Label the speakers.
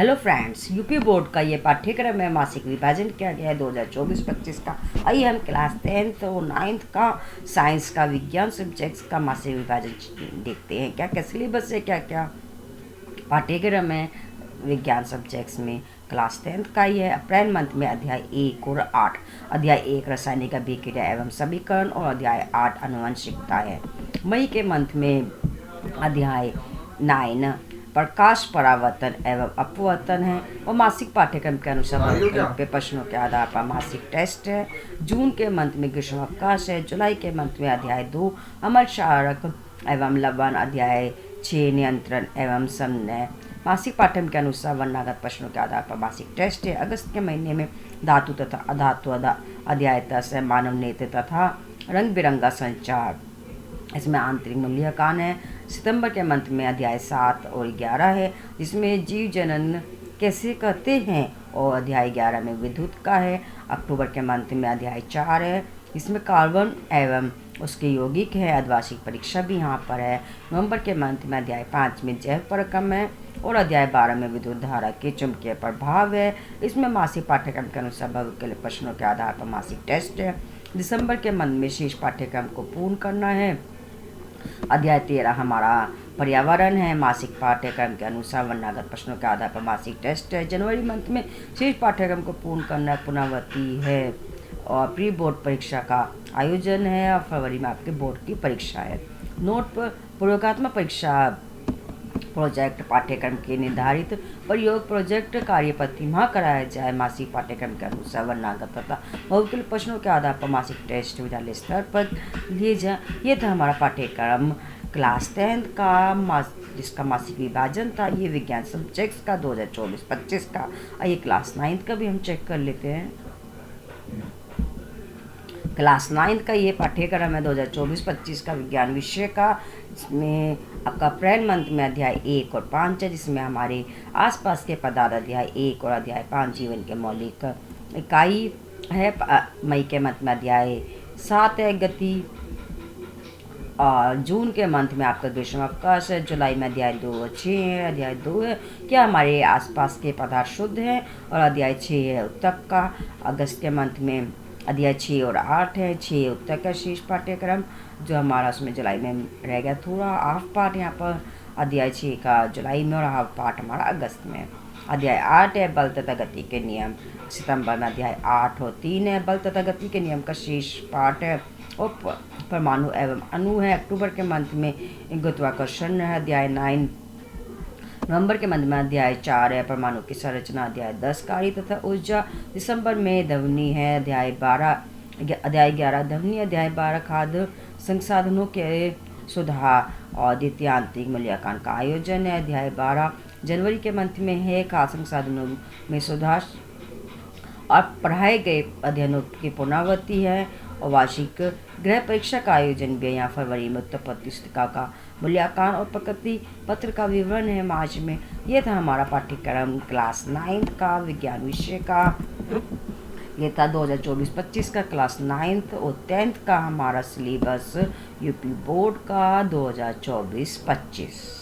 Speaker 1: Hello friends, UP board का ये पाठ्यक्रम में मासिक विभाजन किया गया है 2024-25 का। आइए हम क्लास 10th और 9th का साइंस का विज्ञान सब्जेक्ट्स का मासिक विभाजन देखते हैं। क्या क्या सिलेबस है, क्या क्या पाठ्यक्रम है विज्ञान सब्जेक्ट्स में। क्लास 10th का ये अप्रैल मंथ में अध्याय 1 और 8, अध्याय 1 रासायनिक अभिक्रिया एवं समीकरण और अध्याय 8 आनुवंशिकता है। मई के मंथ में अध्याय 9 प्रकाश परावर्तन एवं अपवर्तन है और मासिक पाठ्यक्रम के अनुसार के प्रश्नों के आधार पर मासिक टेस्ट है। जून के मंथ में ग्रीष्मावकाश है। जुलाई के मंथ में अध्याय 2 अमल क्षारक एवं लवण, अध्याय 6 नियंत्रण एवं समन्वय। मासिक पाठ्यक्रम के अनुसार वर्णागत प्रश्नों के आधार पर मासिक टेस्ट है। अगस्त के महीने में धातु तथा अधातु अध्याय 10 है। मानव नेत्र तथा रंग बिरंगा संचार, इसमें आंतरिक मूल्यांकन है। सितंबर के मंथ में अध्याय 7 और 11 है, जिसमें जीव जनन कैसे करते हैं और अध्याय 11 में विद्युत का है। अक्टूबर के मंथ में अध्याय 4 है, इसमें कार्बन एवं उसके यौगिक है। अर्धवार्षिक परीक्षा भी यहाँ पर है। नवंबर के मंथ में अध्याय 5 में जैव परक्रम है और अध्याय 12 में विद्युत धारा के चुंबकीय प्रभाव है। इसमें मासिक पाठ्यक्रम के अनुसार भविष्य के लिए प्रश्नों के आधार पर मासिक टेस्ट है। दिसंबर के मंथ में शेष पाठ्यक्रम को पूर्ण करना है। अध्याय 13 हमारा पर्यावरण है। मासिक पाठ्यक्रम के अनुसार वर्णागत प्रश्नों के आधार पर मासिक टेस्ट है। जनवरी मंथ में शेष पाठ्यक्रम को पूर्ण करना पुनरावृत्ति है और प्री बोर्ड परीक्षा का आयोजन है और फरवरी में आपके बोर्ड की परीक्षा है। नोट पर प्रयोगात्मक परीक्षा प्रोजेक्ट पाठ्यक्रम के निर्धारित प्रयोग प्रोजेक्ट कार्य प्रतिमा कराया जाए। मासिक पाठ्यक्रम के अनुसार वर्णागत तथा भौतिक प्रश्नों के आधार पर मासिक टेस्ट विद्यालय स्तर पर लिए जाए। ये था हमारा पाठ्यक्रम क्लास 10th का जिसका मासिक विभाजन था। ये विज्ञान सब्जेक्ट्स का 2024-25 का। आइए क्लास 9th का भी हम चेक कर लेते हैं। क्लास 9th का ये पाठ्यक्रम है 2024-25 का विज्ञान विषय का, जिसमें आपका अप्रैल मंथ में अध्याय 1 और 5 है, जिसमें हमारे आसपास के पदार्थ अध्याय 1 और अध्याय 5 जीवन के मौलिक इकाई है। मई के मंथ में अध्याय 7 है गति, और जून के मंथ में आपका ग्रीष्मावकाश है। जुलाई में अध्याय 2 और 6 है। अध्याय 2 है क्या हमारे आसपास के पदार्थ शुद्ध हैं और अध्याय 6 है उत्तक का। अगस्त के मंथ में अध्याय 6 और 8 है। 6 उत्तक का शेष पाठ्यक्रम जो हमारा उसमें जुलाई में रह गया थोड़ा हाफ पार्ट यहाँ पर। अध्याय 6 का जुलाई में और हाफ पार्ट हमारा अगस्त में। अध्याय 8 है बल तथा गति के नियम। सितंबर में अध्याय 8 और 3 है बल तथा गति के नियम का शेष पाठ है और परमाणु एवं अणु है। अक्टूबर के मंथ में गुरुत्वाकर्षण है अध्याय 9। नवंबर के मंथ में अध्याय 4 है परमाणु की संरचना अध्याय 10 कार्य तथा ऊर्जा। दिसंबर में ध्वनि है अध्याय 11 ध्वनि, अध्याय 12 खाद्य संसाधनों के सुधार और द्वितीयांतिक मूल्यांकन का आयोजन है अध्याय 12। जनवरी के मंथ में है खाद्य संसाधनों में सुधार और पढ़ाए गए अध्ययनों की पुनरावृत्ति है और वार्षिक गृह परीक्षा का आयोजन भी है। यहाँ फरवरी में उत्तर पुस्तिका का मूल्यांकन और प्रकृति पत्र का विवरण है मार्च में। यह था हमारा पाठ्यक्रम क्लास 9th का विज्ञान विषय का। ये था 2024-25 का क्लास 9th और 10th का हमारा सिलेबस यूपी बोर्ड का 2024-25।